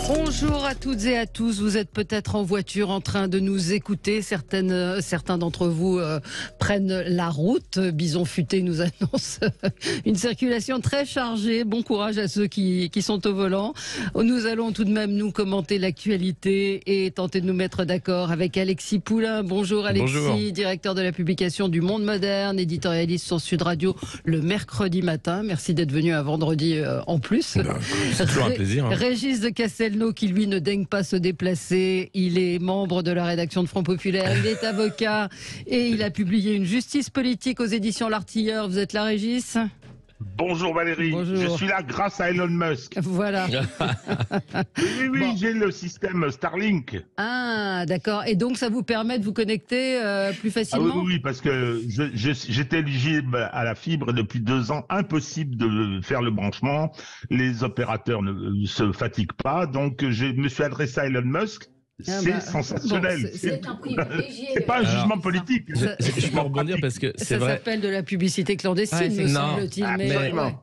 Bonjour à toutes et à tous. Vous êtes peut-être en voiture en train de nous écouter. Certains d'entre vous prennent la route. Bison Futé nous annonce une circulation très chargée. Bon courage à ceux qui sont au volant. Nous allons tout de même nous commenter l'actualité et tenter de nous mettre d'accord avec Alexis Poulain. Bonjour Alexis, bonjour. Directeur de la publication du Monde Moderne, éditorialiste sur Sud Radio le mercredi matin. Merci d'être venu un vendredi en plus. C'est toujours un plaisir. Régis de Castelnau qui lui ne daigne pas se déplacer. Il est membre de la rédaction de Front Populaire, il est avocat et il a publié une justice politique aux éditions L'Artilleur. Vous êtes là Régis ? Bonjour Valérie, bonjour. Je suis là grâce à Elon Musk. Voilà. Oui, bon. J'ai le système Starlink. Ah, d'accord. Et donc ça vous permet de vous connecter plus facilement ? Oui, parce que j'étais éligible à la fibre depuis 2 ans. Impossible de faire le branchement. Les opérateurs ne se fatiguent pas. Donc je me suis adressé à Elon Musk. C'est sensationnel. Bon, c'est un privilégié. C'est pas un jugement politique. Je peux rebondir parce que c'est vrai. Ça s'appelle de la publicité clandestine, me semble-t-il.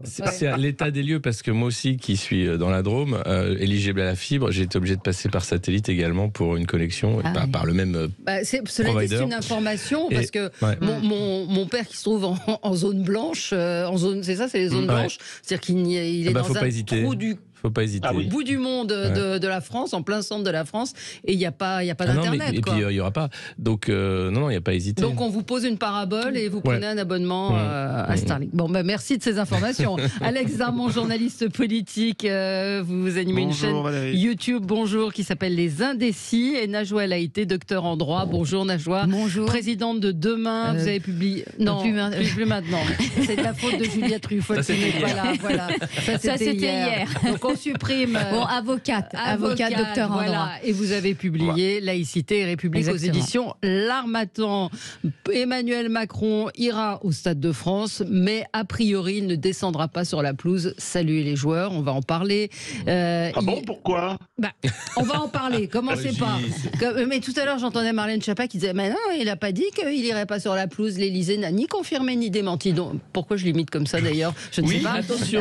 C'est l'état des lieux parce que moi aussi, qui suis dans la Drôme, éligible à la fibre, j'ai été obligé de passer par satellite également pour une connexion, par le même cela dit, c'est une information parce que mon père qui se trouve en zone blanche, c'est ça, c'est les zones blanches, c'est-à-dire qu'il est dans un trou du faut pas hésiter. Au bout du monde de la France, en plein centre de la France, et il n'y a pas d'internet. Et puis il n'y aura pas. Donc non, il n'y a pas à hésiter. Donc on vous pose une parabole et vous prenez un abonnement à Starlink. Bon, merci de ces informations. Alex Darmon, journaliste politique, vous animez une chaîne YouTube, bonjour, qui s'appelle Les Indécis, et Najwa El Haïté, docteur en droit. Bonjour Najwa. Bonjour. Présidente de Demain, vous avez publié... Non, plus maintenant. C'est de la faute de Juliette Ruffo. Ça c'était hier. Voilà. Ça c'était hier. Donc on supprime. Bon, avocate, docteur en droit. Et vous avez publié Laïcité et République aux éditions L'Harmattan. Emmanuel Macron ira au Stade de France, mais a priori, il ne descendra pas sur la pelouse saluer les joueurs. On va en parler. Pourquoi ? On va en parler. Commencez pas. Mais tout à l'heure, j'entendais Marlène Schiappa qui disait mais non, il n'a pas dit qu'il irait pas sur la pelouse. L'Élysée n'a ni confirmé ni démenti. Donc, pourquoi je l'imite comme ça d'ailleurs ? Je ne sais pas. Attention.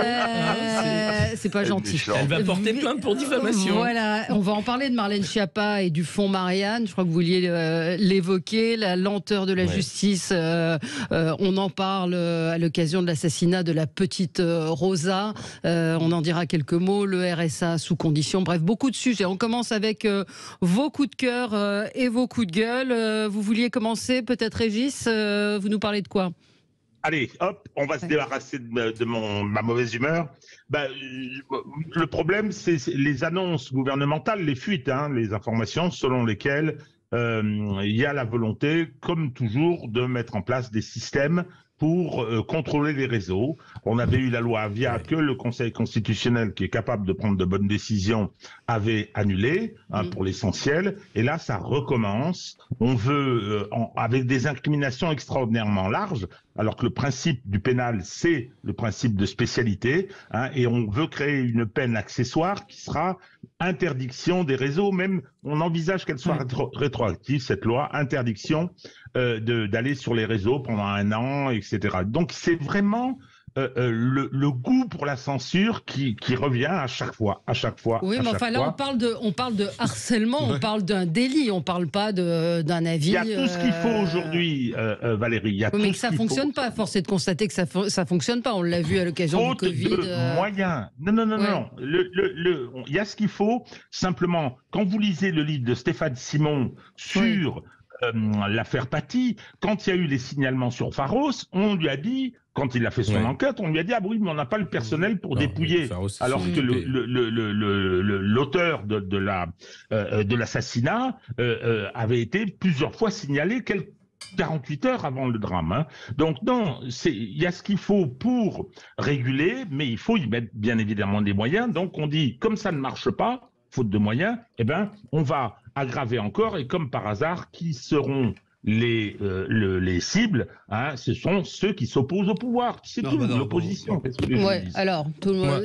C'est pas gentil. Elle va porter plainte pour diffamation. Voilà, on va en parler de Marlène Schiappa et du fonds Marianne. Je crois que vous vouliez l'évoquer, la lenteur de la justice. On en parle à l'occasion de l'assassinat de la petite Rosa. On en dira quelques mots. Le RSA sous condition. Bref, beaucoup de sujets. On commence avec vos coups de cœur et vos coups de gueule. Vous vouliez commencer, peut-être Régis, vous nous parlez de quoi ? Allez, hop, on va se débarrasser de ma mauvaise humeur. Le problème, c'est les annonces gouvernementales, les fuites, les informations selon lesquelles il y a la volonté, comme toujours, de mettre en place des systèmes pour contrôler les réseaux. On avait eu la loi Avia que le Conseil constitutionnel, qui est capable de prendre de bonnes décisions, avait annulé pour l'essentiel. Et là, ça recommence. On veut, avec des incriminations extraordinairement larges, alors que le principe du pénal, c'est le principe de spécialité, et on veut créer une peine accessoire qui sera interdiction des réseaux. Même, on envisage qu'elle soit rétroactive, cette loi, interdiction d'aller sur les réseaux pendant 1 an, etc. Donc c'est vraiment le goût pour la censure qui revient à chaque fois. Oui, mais enfin là on parle de harcèlement, on parle d'un délit, on parle pas d'un avis. Il y a tout ce qu'il faut aujourd'hui, Valérie. Il y a mais que ça fonctionne pas. Force est de constater que ça fonctionne pas. On l'a vu à l'occasion du Covid. De moyens. Non. Il y a ce qu'il faut. Simplement, quand vous lisez le livre de Stéphane Simon sur l'affaire Paty, quand il y a eu les signalements sur Pharos, on lui a dit, quand il a fait son enquête, on lui a dit oui, mais on n'a pas le personnel pour dépouiller. Alors que l'auteur de l'assassinat avait été plusieurs fois signalé 48 heures avant le drame. Donc non, il y a ce qu'il faut pour réguler, mais il faut y mettre bien évidemment des moyens. Donc on dit, comme ça ne marche pas, faute de moyens, on va aggraver encore, et comme par hasard, qui seront les cibles, hein, ce sont ceux qui s'opposent au pouvoir. C'est tout, l'opposition. Ouais, alors,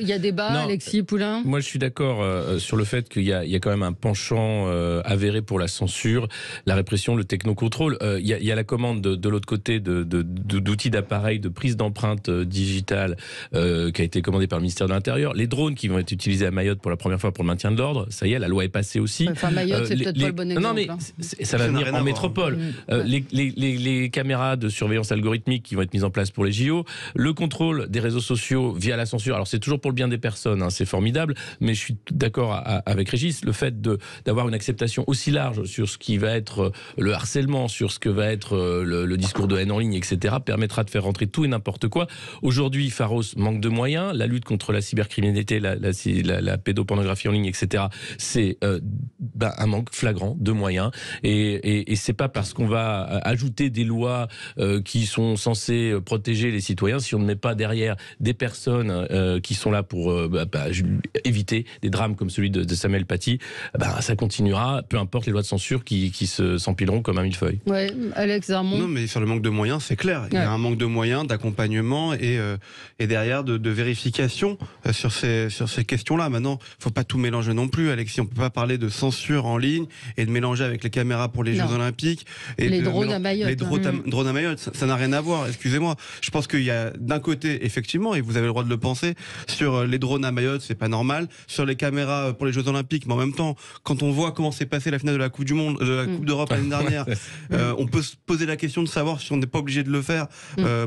il y a débat, Alexis Poulain. Moi, je suis d'accord sur le fait qu'il y a quand même un penchant avéré pour la censure, la répression, le technocontrôle. Il y a la commande de l'autre côté d'outils d'appareils, de prise d'empreintes digitales qui a été commandée par le ministère de l'Intérieur. Les drones qui vont être utilisés à Mayotte pour la première fois pour le maintien de l'ordre, ça y est, la loi est passée aussi. Enfin, Mayotte, c'est peut-être pas le bon exemple. Non, mais ça va venir en métropole. Les caméras de surveillance algorithmique qui vont être mises en place pour les JO, le contrôle des réseaux sociaux via la censure. Alors c'est toujours pour le bien des personnes, hein, c'est formidable, mais je suis d'accord avec Régis, le fait d'avoir une acceptation aussi large sur ce qui va être le harcèlement, sur ce que va être le discours de haine en ligne, etc., permettra de faire rentrer tout et n'importe quoi. Aujourd'hui, Pharos manque de moyens, la lutte contre la cybercriminalité, la pédopornographie en ligne, etc., c'est un manque flagrant de moyens, et c'est pas parce qu'on va ajouter des lois qui sont censées protéger les citoyens si on ne met pas derrière des personnes qui sont là pour éviter des drames comme celui de Samuel Paty. Ça continuera, peu importe les lois de censure qui s'empileront comme un millefeuille. Ouais, Alex Zarmon. Non, mais sur le manque de moyens, c'est clair. Il y a un manque de moyens, d'accompagnement et derrière de vérification sur ces questions-là. Maintenant, il ne faut pas tout mélanger non plus, Alexis. On ne peut pas parler de censure en ligne et de mélanger avec les caméras pour les Jeux Olympiques. Et les drones à Mayotte. Les drones à Mayotte, ça n'a rien à voir, excusez-moi. Je pense qu'il y a d'un côté, effectivement, et vous avez le droit de le penser, sur les drones à Mayotte, c'est pas normal. Sur les caméras pour les Jeux Olympiques, mais en même temps, quand on voit comment s'est passée la finale de la Coupe du Monde, de la Coupe d'Europe l'année dernière, on peut se poser la question de savoir si on n'est pas obligé de le faire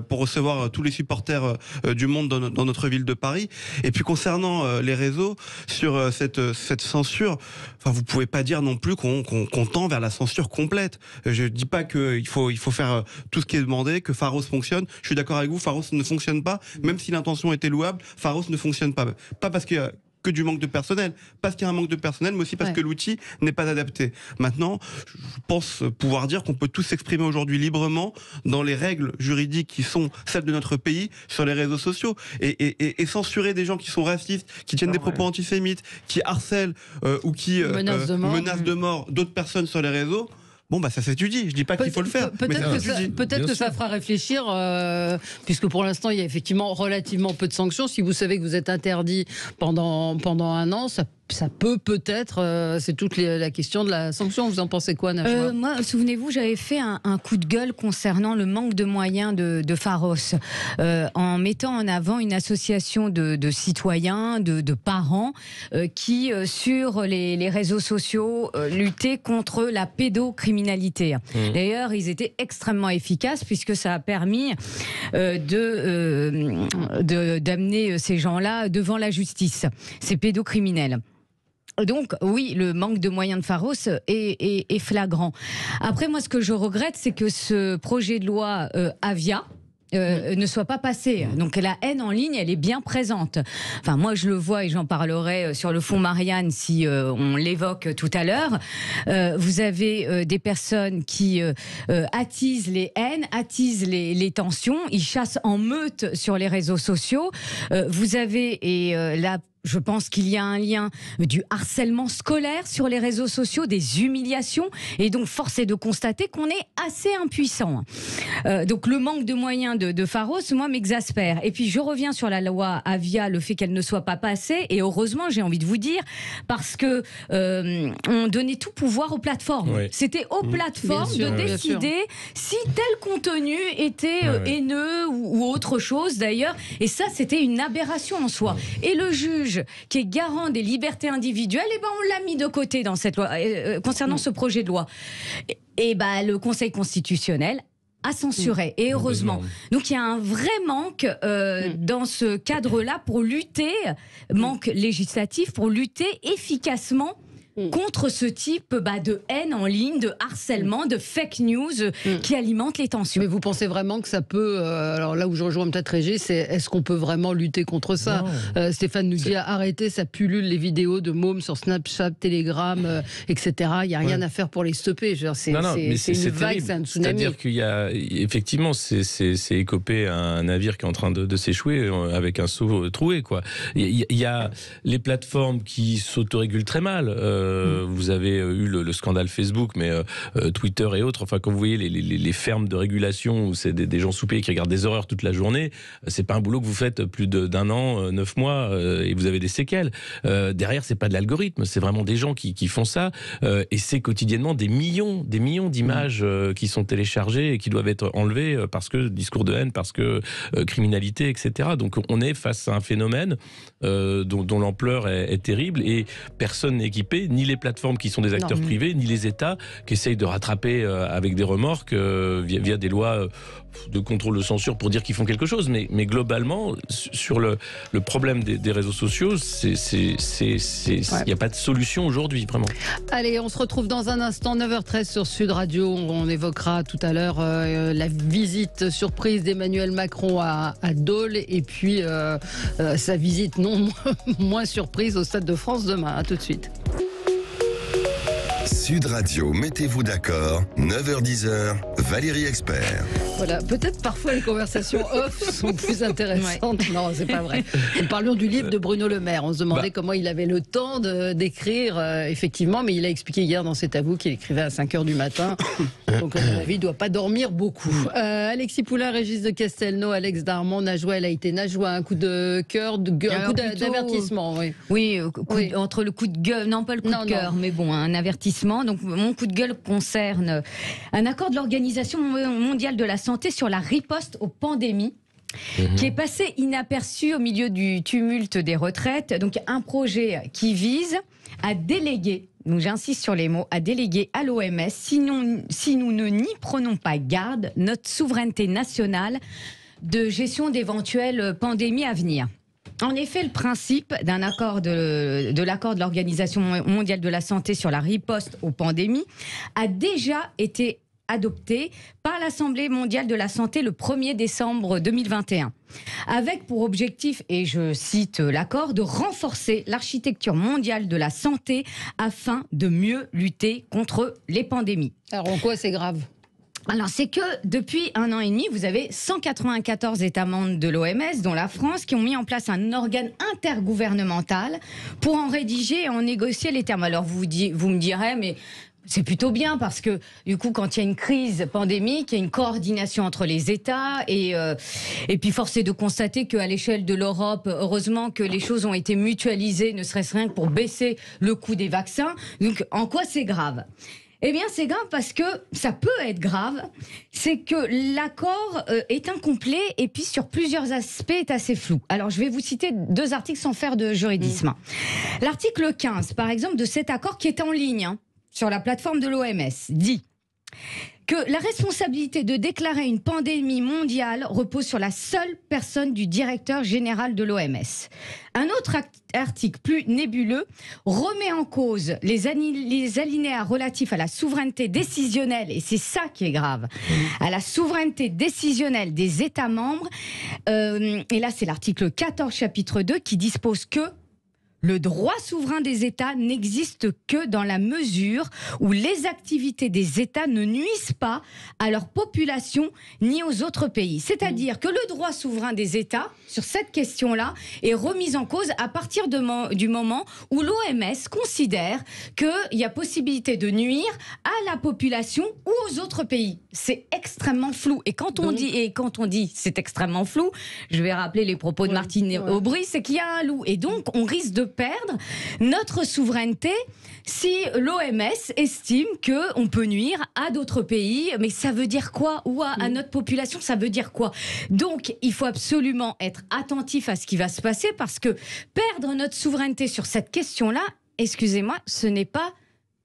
pour recevoir tous les supporters du monde dans notre ville de Paris. Et puis concernant les réseaux, sur cette censure, enfin, vous pouvez pas dire non plus qu'on tend vers la censure complète. Je dis pas qu'il faut faire tout ce qui est demandé, que Pharos fonctionne. Je suis d'accord avec vous, Pharos ne fonctionne pas, même si l'intention était louable, Pharos ne fonctionne pas. Pas parce qu'il y a que du manque de personnel, parce qu'il y a un manque de personnel, mais aussi parce que l'outil n'est pas adapté. Maintenant, je pense pouvoir dire qu'on peut tous s'exprimer aujourd'hui librement dans les règles juridiques qui sont celles de notre pays sur les réseaux sociaux et censurer des gens qui sont racistes, qui tiennent des propos antisémites, qui harcèlent ou qui menacent de mort d'autres personnes sur les réseaux. Bon, ça s'étudie. Je dis pas qu'il faut le faire. Peut-être que ça fera réfléchir, puisque pour l'instant, il y a effectivement relativement peu de sanctions. Si vous savez que vous êtes interdit pendant un an, ça peut-être, c'est toute la question de la sanction. Vous en pensez quoi, Najwa ? Moi, souvenez-vous, j'avais fait un coup de gueule concernant le manque de moyens de Pharos, en mettant en avant une association de citoyens, de parents, qui, sur les réseaux sociaux, luttaient contre la pédocriminalité. D'ailleurs, ils étaient extrêmement efficaces, puisque ça a permis d'amener ces gens-là devant la justice, ces pédocriminels. Donc oui, le manque de moyens de Pharos est flagrant. Après, moi, ce que je regrette, c'est que ce projet de loi Avia ne soit pas passé. Donc la haine en ligne, elle est bien présente. Enfin, moi, je le vois, et j'en parlerai sur le fond Marianne si on l'évoque tout à l'heure. Vous avez des personnes qui attisent les haines, attisent les tensions. Ils chassent en meute sur les réseaux sociaux. Vous avez, là, je pense qu'il y a un lien du harcèlement scolaire sur les réseaux sociaux, des humiliations, et donc force est de constater qu'on est assez impuissant. Donc le manque de moyens de Pharos, moi, m'exaspère. Et puis je reviens sur la loi Avia, le fait qu'elle ne soit pas passée, et heureusement, j'ai envie de vous dire, parce que on donnait tout pouvoir aux plateformes. Oui. C'était aux plateformes de décider si tel contenu était haineux ou autre chose d'ailleurs, et ça, c'était une aberration en soi. Et le juge qui est garant des libertés individuelles, on l'a mis de côté dans cette loi, concernant ce projet de loi. Le Conseil constitutionnel a censuré, et heureusement. Donc il y a un vrai manque dans ce cadre-là pour lutter, manque législatif, pour lutter efficacement contre ce type de haine en ligne, de harcèlement, de fake news qui alimentent les tensions. Mais vous pensez vraiment que ça peut... alors là où je rejoins peut-être Régis, c'est est-ce qu'on peut vraiment lutter contre ça ? Stéphane nous dit arrêtez, ça pullule les vidéos de mômes sur Snapchat, Telegram, etc. Il n'y a rien à faire pour les stopper. C'est une vague, c'est un tsunami. C'est-à-dire qu'il y a... Effectivement, c'est écopé un navire qui est en train de s'échouer avec un seau troué, quoi. Il y a les plateformes qui s'autorégulent très mal. vous avez eu le scandale Facebook, mais Twitter et autres. Enfin, quand vous voyez les fermes de régulation où c'est des gens sous-payés qui regardent des horreurs toute la journée, c'est pas un boulot que vous faites plus d'un an, 9 mois, et vous avez des séquelles. Derrière, c'est pas de l'algorithme, c'est vraiment des gens qui font ça, et c'est quotidiennement des millions d'images qui sont téléchargées et qui doivent être enlevées parce que discours de haine, parce que criminalité, etc. Donc on est face à un phénomène dont l'ampleur est terrible, et personne n'est équipé, ni les plateformes qui sont des acteurs privés, ni les États qui essayent de rattraper avec des remorques via des lois de contrôle de censure pour dire qu'ils font quelque chose. Mais globalement, sur le problème des réseaux sociaux, il n'y a pas de solution aujourd'hui, vraiment. Allez, on se retrouve dans un instant, 9h13 sur Sud Radio. On évoquera tout à l'heure la visite surprise d'Emmanuel Macron à Dole, et puis sa visite non moins surprise au Stade de France demain. À tout de suite. Sud Radio, mettez-vous d'accord, 9h-10h, Valérie Expert. Voilà, peut-être parfois les conversations off sont plus intéressantes. Ouais. Non, c'est pas vrai. Nous parlions du livre de Bruno Le Maire. On se demandait comment il avait le temps d'écrire, effectivement, mais il a expliqué hier dans C'est à vous qu'il écrivait à 5h du matin. Donc, à mon avis, il ne doit pas dormir beaucoup. Alexis Poulain, Régis de Castelnau, Alex Darmon, Najwa El Haïté. Najwa, un coup de cœur, un coup d'avertissement. Oui, entre le coup de gueule, non pas le coup de cœur, mais bon, un avertissement. Donc, mon coup de gueule concerne un accord de l'Organisation mondiale de la santé sur la riposte aux pandémies, qui est passé inaperçu au milieu du tumulte des retraites. Donc, un projet qui vise à déléguer, donc j'insiste sur les mots, à déléguer à l'OMS, si nous ne n'y prenons pas garde, notre souveraineté nationale de gestion d'éventuelles pandémies à venir. En effet, le principe d'un accord de l'accord de l'Organisation mondiale de la santé sur la riposte aux pandémies a déjà été adopté par l'Assemblée mondiale de la santé le 1er décembre 2021, avec pour objectif, et je cite l'accord, de renforcer l'architecture mondiale de la santé afin de mieux lutter contre les pandémies. Alors en quoi c'est grave ? Alors, c'est que depuis 1 an et demi, vous avez 194 États membres de l'OMS, dont la France, qui ont mis en place un organe intergouvernemental pour en rédiger et en négocier les termes. Alors, vous me direz, mais c'est plutôt bien parce que, du coup, quand il y a une crise pandémique, il y a une coordination entre les États et puis force est de constater qu'à l'échelle de l'Europe, heureusement que les choses ont été mutualisées, ne serait-ce rien que pour baisser le coût des vaccins. Donc, en quoi c'est grave ? Eh bien, c'est grave parce que ça peut être grave. C'est que l'accord est incomplet et puis sur plusieurs aspects est assez flou. Alors, je vais vous citer 2 articles sans faire de juridisme. L'article 15, par exemple, de cet accord qui est en ligne sur la plateforme de l'OMS, dit que la responsabilité de déclarer une pandémie mondiale repose sur la seule personne du directeur général de l'OMS. Un autre article plus nébuleux remet en cause les alinéas relatifs à la souveraineté décisionnelle, et c'est ça qui est grave, à la souveraineté décisionnelle des États membres. Et là, c'est l'article 14, chapitre 2, qui dispose que le droit souverain des États n'existe que dans la mesure où les activités des États ne nuisent pas à leur population ni aux autres pays. C'est-à-dire que le droit souverain des États, sur cette question-là, est remis en cause à partir du moment où l'OMS considère qu'il y a possibilité de nuire à la population ou aux autres pays. C'est extrêmement flou. Et quand on dit c'est extrêmement flou, je vais rappeler les propos de Martine Aubry, c'est qu'il y a un loup. Et donc, on risque de perdre notre souveraineté si l'OMS estime qu'on peut nuire à d'autres pays. Mais ça veut dire quoi ? Ou à notre population, ça veut dire quoi ? Donc, il faut absolument être attentif à ce qui va se passer, parce que perdre notre souveraineté sur cette question-là, excusez-moi, ce n'est pas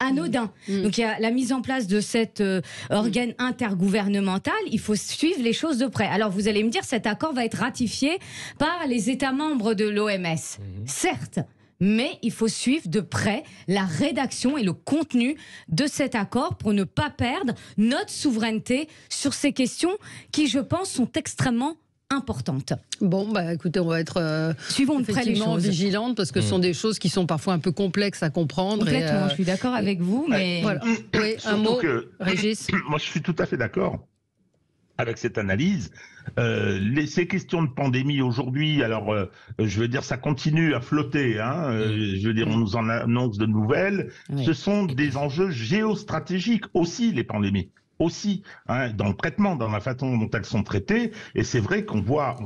anodin. Donc il y a la mise en place de cet organe intergouvernemental, il faut suivre les choses de près. Alors vous allez me dire, cet accord va être ratifié par les États membres de l'OMS. Certes, mais il faut suivre de près la rédaction et le contenu de cet accord pour ne pas perdre notre souveraineté sur ces questions qui, je pense, sont extrêmement importantes. Bon, bah écoutez, on va être suivons de près les choses, vigilantes, parce que ce sont des choses qui sont parfois un peu complexes à comprendre. Complètement, je suis d'accord avec vous, mais voilà. Oui, un mot, Régis. Moi, je suis tout à fait d'accord. avec cette analyse. Ces questions de pandémie aujourd'hui, alors je veux dire, ça continue à flotter. Je veux dire, on nous en annonce de nouvelles. Oui. Ce sont des enjeux géostratégiques aussi, les pandémies. Aussi, dans le traitement, dans la façon dont elles sont traitées. Et c'est vrai qu'on voit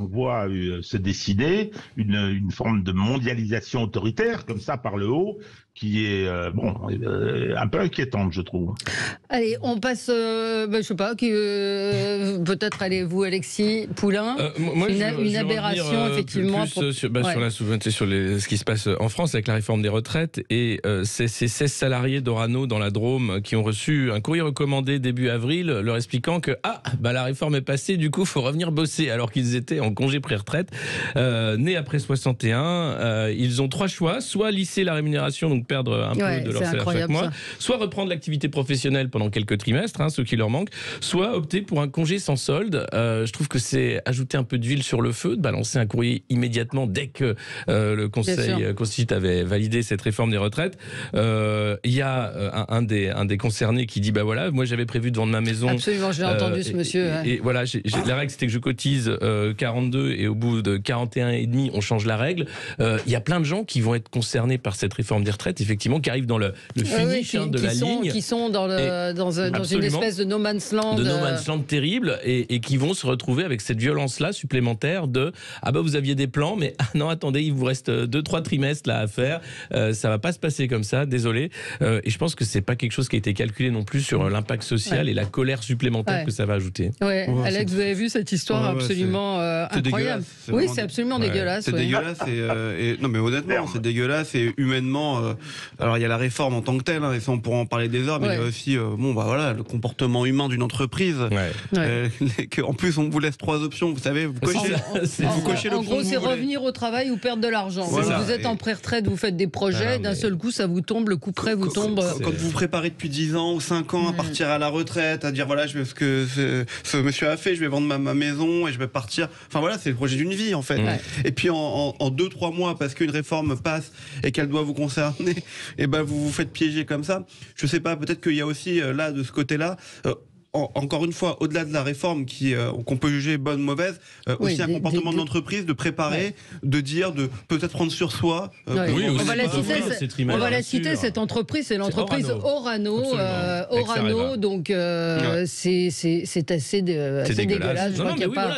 se dessiner une forme de mondialisation autoritaire, comme ça, par le haut, qui est un peu inquiétante, je trouve. Allez, on passe, je sais pas, peut-être allez-vous, Alexis Poulain, moi, une aberration, effectivement. Sur la souveraineté, sur ce qui se passe en France avec la réforme des retraites. Et ces 16 salariés d'Orano dans la Drôme qui ont reçu un courrier recommandé début avril leur expliquant que la réforme est passée, du coup, il faut revenir bosser, alors qu'ils étaient en congé pré-retraite, nés après 61. Ils ont 3 choix, soit lisser la rémunération, donc perdre un peu de leur salaire chaque mois, soit reprendre l'activité professionnelle pendant quelques trimestres, ce qui leur manque, soit opter pour un congé sans solde. Je trouve que c'est ajouter un peu d'huile sur le feu, de balancer un courrier immédiatement dès que le Conseil constitutionnel avait validé cette réforme des retraites. Il y a un des concernés qui dit moi j'avais prévu de vendre ma maison. Absolument, je l'ai entendu ce monsieur. Et voilà, la règle c'était que je cotise 42 et au bout de 41 et demi on change la règle. Il y a plein de gens qui vont être concernés par cette réforme des retraites, effectivement, qui arrivent dans le finish de la ligne. Qui sont dans une espèce de no man's land. De no man's land terrible et qui vont se retrouver avec cette violence-là supplémentaire de vous aviez des plans, mais non, attendez, il vous reste 2-3 trimestres là à faire. Ça va pas se passer comme ça, désolé. Et je pense que c'est pas quelque chose qui a été calculé non plus sur l'impact social et la colère supplémentaire que ça va ajouter. Alex, vous avez vu cette histoire absolument incroyable. Oui, c'est absolument dégueulasse. C'est dégueulasse non mais honnêtement, c'est dégueulasse et humainement. Alors il y a la réforme en tant que telle, et ça on pourra en parler des heures, mais il y a aussi le comportement humain d'une entreprise. En plus on vous laisse 3 options, vous savez, vous cochez l'option. En gros, c'est revenir au travail ou perdre de l'argent. Vous êtes en pré-retraite, vous faites des projets, d'un seul coup ça vous tombe, le coup près vous tombe. Quand vous vous préparez depuis 10 ans ou 5 ans à partir à la retraite, à dire ce que ce monsieur a fait, je vais vendre ma maison et je vais partir. Enfin voilà, c'est le projet d'une vie en fait. Et puis en 2-3 mois, parce qu'une réforme passe et qu'elle doit vous concerner, vous vous faites piéger comme ça. Je sais pas, peut-être qu'il y a aussi là de ce côté-là. Encore une fois, au-delà de la réforme qu'on peut juger bonne, mauvaise, aussi un comportement de l'entreprise, de préparer, de dire, de peut-être prendre sur soi. On va la citer, cette entreprise, c'est l'entreprise Orano. Donc c'est assez dégueulasse.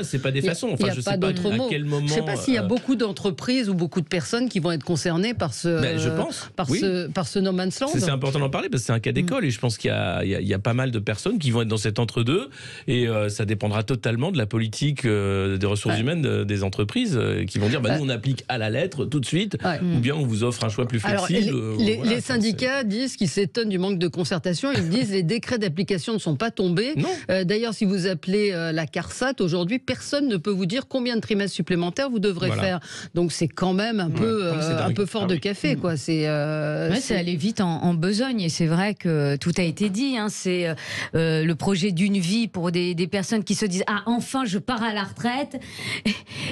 C'est pas des façons. Il n'y a pas d'autre mot. Je ne sais pas s'il y a beaucoup d'entreprises ou beaucoup de personnes qui vont être concernées par ce no man's land. C'est important d'en parler parce que c'est un cas d'école et je pense qu'il y a pas mal de personnes qui vont être dans cet entre-deux et ça dépendra totalement de la politique des ressources humaines des entreprises qui vont dire nous on applique à la lettre tout de suite ou bien on vous offre un choix plus flexible. Alors, les syndicats disent qu'ils s'étonnent du manque de concertation. Ils disent les décrets d'application ne sont pas tombés. D'ailleurs, si vous appelez la CARSAT aujourd'hui, personne ne peut vous dire combien de trimestres supplémentaires vous devrez faire. Donc c'est quand même un peu fort de café, quoi. C'est allé vite en besogne et c'est vrai que tout a été dit. C'est le projet d'une vie pour des personnes qui se disent enfin je pars à la retraite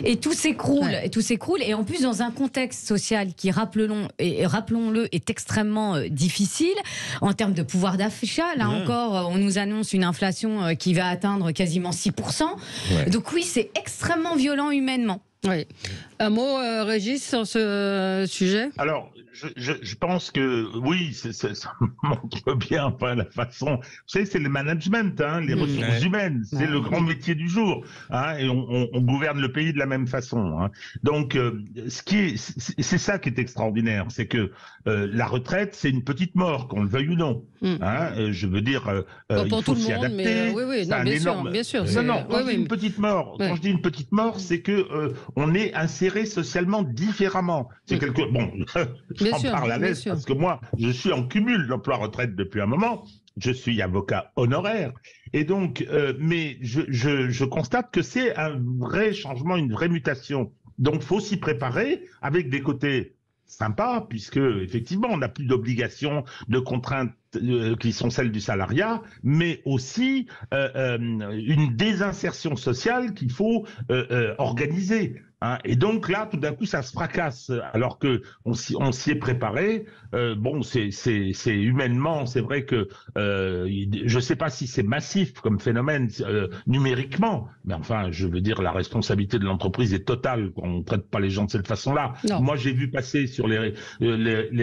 et tout s'écroule et en plus dans un contexte social qui rappelons-le est extrêmement difficile en termes de pouvoir d'achat. Là encore on nous annonce une inflation qui va atteindre quasiment 6%. Donc oui, c'est extrêmement violent humainement. Un mot, Régis, sur ce sujet? Alors, je pense que oui, ça montre bien la façon. Vous savez, c'est le management, les ressources humaines, c'est le grand métier du jour, et on gouverne le pays de la même façon. Donc, c'est ça qui est extraordinaire, c'est que la retraite, c'est une petite mort, qu'on le veuille ou non. Je veux dire, il faut s'y adapter. Bien sûr. Quand je dis une petite mort, quand je dis une petite mort, c'est que on est inséré socialement différemment. C'est j'en parle à l'aise parce que moi, je suis en cumul d'emploi-retraite depuis un moment. Je suis avocat honoraire. Et donc, mais je constate que c'est un vrai changement, une vraie mutation. Donc, faut s'y préparer avec des côtés sympas, puisque effectivement, on n'a plus d'obligations, de contraintes qui sont celles du salariat, mais aussi une désinsertion sociale qu'il faut organiser. Hein. Et donc là, tout d'un coup, ça se fracasse, alors que on s'y est préparé. Bon, c'est humainement, c'est vrai que je ne sais pas si c'est massif comme phénomène numériquement, mais enfin, je veux dire, la responsabilité de l'entreprise est totale. On ne traite pas les gens de cette façon-là. Moi, j'ai vu passer sur les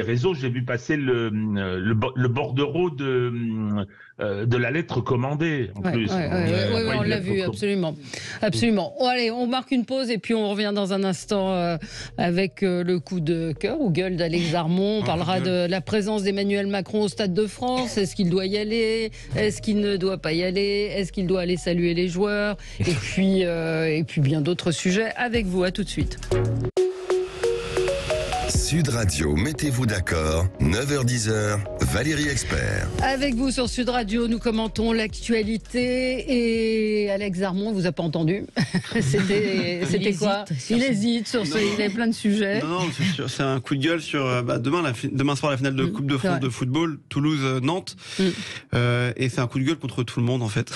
réseaux, j'ai vu passer le bordereau de la lettre commandée. En plus. On l'a vu, absolument. Bon, allez, on marque une pause et puis on revient dans un instant avec le coup de cœur ou gueule d'Alex Darmon. On parlera de la présence d'Emmanuel Macron au Stade de France. Est-ce qu'il doit y aller? Est-ce qu'il ne doit pas y aller? Est-ce qu'il doit aller saluer les joueurs? Et puis bien d'autres sujets avec vous. À tout de suite. Sud Radio, mettez-vous d'accord, 9h-10h, Valérie Expert. Avec vous sur Sud Radio, nous commentons l'actualité et Alex Darmon, vous a pas entendu. C'était quoi? Il hésite sur ce, il a plein de sujets. Non, c'est un coup de gueule sur demain soir la finale de Coupe de France de football, Toulouse-Nantes. Et c'est un coup de gueule contre tout le monde en fait.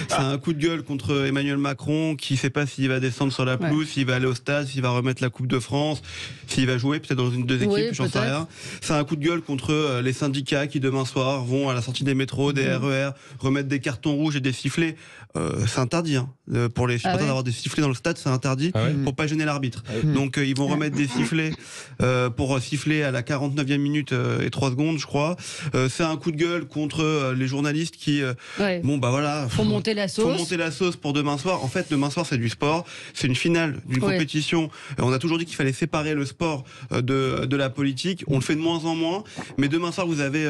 C'est un coup de gueule contre Emmanuel Macron qui ne sait pas s'il va descendre sur la pelouse, s'il va aller au stade, s'il va remettre la Coupe de France, s'il va jouer peut-être dans une deux équipes, j'en sais rien. C'est un coup de gueule contre les syndicats qui demain soir vont à la sortie des métros, des RER, remettre des cartons rouges et des sifflets. C'est interdit pour les supporters d'avoir des sifflets dans le stade, c'est interdit pour pas gêner l'arbitre. Donc ils vont remettre des sifflets pour siffler à la 49e minute et 3 secondes, je crois. C'est un coup de gueule contre les journalistes qui faut monter la sauce. Faut monter la sauce pour demain soir. En fait, demain soir c'est du sport, c'est une finale d'une compétition. On a toujours dit qu'il fallait séparer le sport de la politique. On le fait de moins en moins, mais demain soir vous avez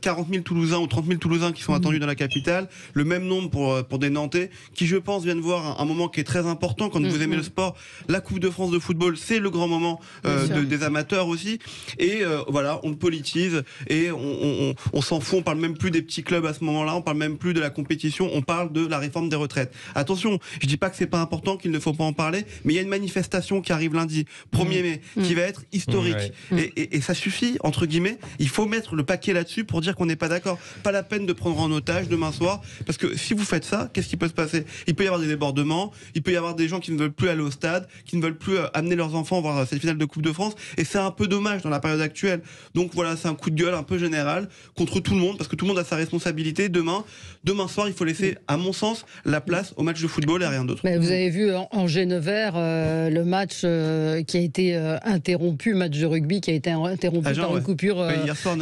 40 000 Toulousains ou 30 000 Toulousains qui sont attendus dans la capitale, le même nombre pour des Nantais qui, je pense, viennent voir un moment qui est très important quand vous aimez le sport. La Coupe de France de football, c'est le grand moment des amateurs aussi, et voilà, on le politise et on s'en fout, on parle même plus des petits clubs à ce moment-là, on parle même plus de la compétition, on parle de la réforme des retraites. Attention, je dis pas que c'est pas important, qu'il ne faut pas en parler, mais il y a une manifestation qui arrive lundi 1er mai qui va être historique et ça suffit, entre guillemets, il faut mettre le paquet là-dessus pour dire qu'on n'est pas d'accord. Pas la peine de prendre en otage demain soir, parce que si vous faites ça, qu'est-ce qui peut se passer? Il peut y avoir des débordements, il peut y avoir des gens qui ne veulent plus aller au stade, qui ne veulent plus amener leurs enfants voir cette finale de Coupe de France, et c'est un peu dommage dans la période actuelle. Donc voilà, c'est un coup de gueule un peu général contre tout le monde, parce que tout le monde a sa responsabilité. Demain soir, il faut laisser, à mon sens, la place au match de football et à rien d'autre. Mais vous avez vu en Genevers le match qui a été interrompu, match de rugby qui a été interrompu par une coupure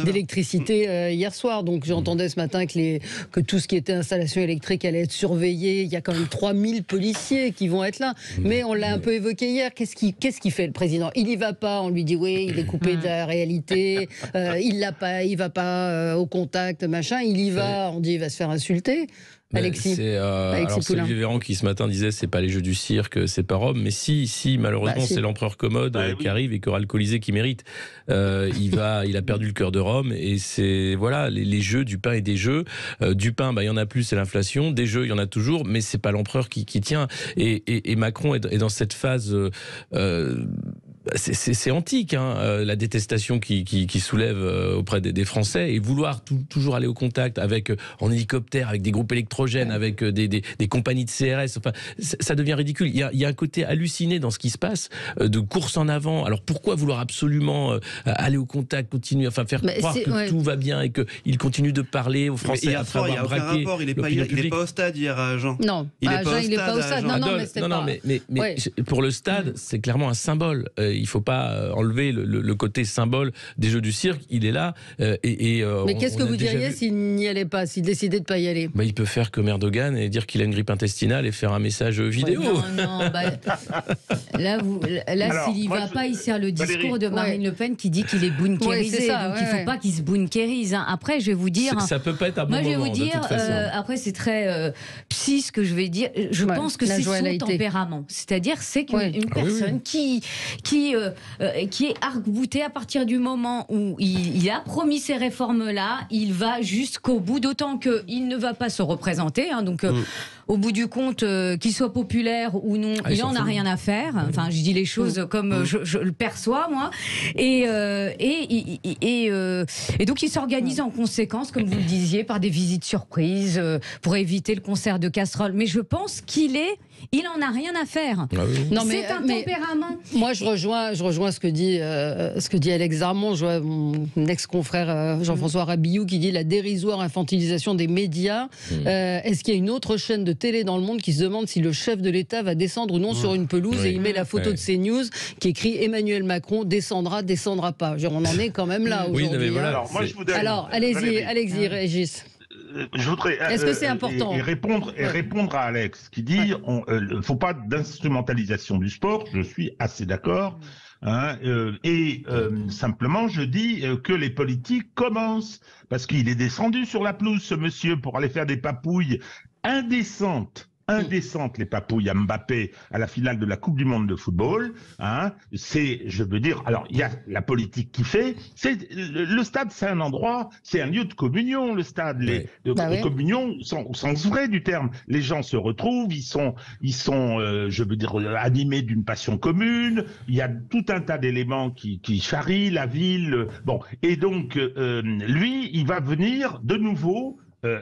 d'électricité hier soir. Donc j'entendais ce matin que tout ce qui était installation électrique allait être surveillé. Il y a quand même 3000 policiers qui vont être là. Mais on l'a un peu évoqué hier. Qu'est-ce qu'il fait le président? Il y va pas. On lui dit oui, il est coupé de la réalité. Il va pas au contact, machin. Il y va. On dit il va se faire insulter. Alexis. Alors c'est Olivier Véran qui ce matin disait c'est pas les jeux du cirque, c'est pas Rome, mais si malheureusement c'est l'empereur Commode qui arrive et qui aura le Colisée qui mérite. Il a perdu le cœur de Rome et c'est voilà les jeux du pain et des jeux. Du pain, il y en a plus, c'est l'inflation. Des jeux, il y en a toujours, mais c'est pas l'empereur qui tient. Et Macron est dans cette phase. C'est antique, la détestation qui soulève auprès des Français, et vouloir toujours aller au contact en hélicoptère, avec des groupes électrogènes, avec des compagnies de CRS. Enfin, ça devient ridicule. Il y a un côté halluciné dans ce qui se passe, de course en avant. Alors pourquoi vouloir absolument aller au contact, continuer, faire croire que tout va bien et qu'il continue de parler aux Français? Hier soir, il n'y a aucun rapport. Il n'est pas au stade hier à Jean. Non, il n'est pas au stade. Mais pour le stade, c'est clairement un symbole. Il ne faut pas enlever le côté symbole des jeux du cirque. Il est là. Mais qu'est-ce que vous diriez s'il n'y allait pas, s'il décidait de ne pas y aller? Il peut faire comme Erdogan et dire qu'il a une grippe intestinale et faire un message vidéo. Là, s'il n'y va pas, il sert le discours de Marine Le Pen qui dit qu'il est bunkérisé. Donc il ne faut pas qu'il se bunkérise. Après, je vais vous dire... Ça peut pas être un bon moment, je vais vous dire, après, c'est très psy ce que je vais dire. Je pense que c'est son tempérament. C'est-à-dire, c'est qu'une personne qui est arc-boutée à partir du moment où il a promis ces réformes-là, il va jusqu'au bout, d'autant qu'il ne va pas se représenter. Donc au bout du compte, qu'il soit populaire ou non, il en a rien à faire. Enfin, je dis les choses comme je le perçois, moi. Et donc, il s'organise en conséquence, comme vous le disiez, par des visites surprises pour éviter le concert de casseroles. Mais je pense qu'il en a rien à faire. Ah oui. Non, c'est un tempérament. Moi, je rejoins ce que dit Alex Darmon. Je vois mon ex-confrère Jean-François Rabillou qui dit la dérisoire infantilisation des médias. Est-ce qu'il y a une autre chaîne de télé dans le monde qui se demande si le chef de l'État va descendre ou non sur une pelouse et il met la photo de CNews qui écrit Emmanuel Macron descendra pas. On en est quand même là aujourd'hui. Oui, mais voilà, Alors, moi, je voudrais... Alors, allez-y, Régis. Je voudrais Est-ce que c'est important et répondre à Alex qui dit ne faut pas d'instrumentalisation du sport. Je suis assez d'accord. Simplement, je dis que les politiques commencent parce qu'il est descendu sur la pelouse, ce monsieur, pour aller faire des papouilles indécentes, les papouilles à Mbappé à la finale de la Coupe du Monde de football. C'est, je veux dire, alors il y a la politique qui fait. Le stade, c'est un endroit, c'est un lieu de communion. Le stade, les communions, au sens vrai du terme. Les gens se retrouvent, ils sont, je veux dire, animés d'une passion commune. Il y a tout un tas d'éléments qui charrient la ville. Bon, et donc lui, il va venir de nouveau.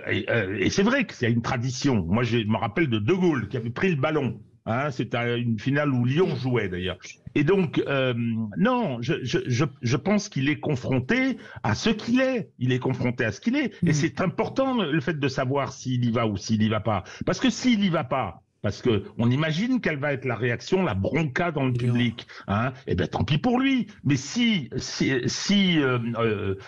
Et c'est vrai que c'est une tradition. Moi, je me rappelle de Gaulle qui avait pris le ballon. C'était une finale où Lyon jouait d'ailleurs. Et donc, non, je pense qu'il est confronté à ce qu'il est. Il est confronté à ce qu'il est. Et c'est important le fait de savoir s'il y va ou s'il y va pas. Parce que s'il y va pas, parce que on imagine quelle va être la réaction, la bronca dans le public. Eh ben tant pis pour lui. Mais si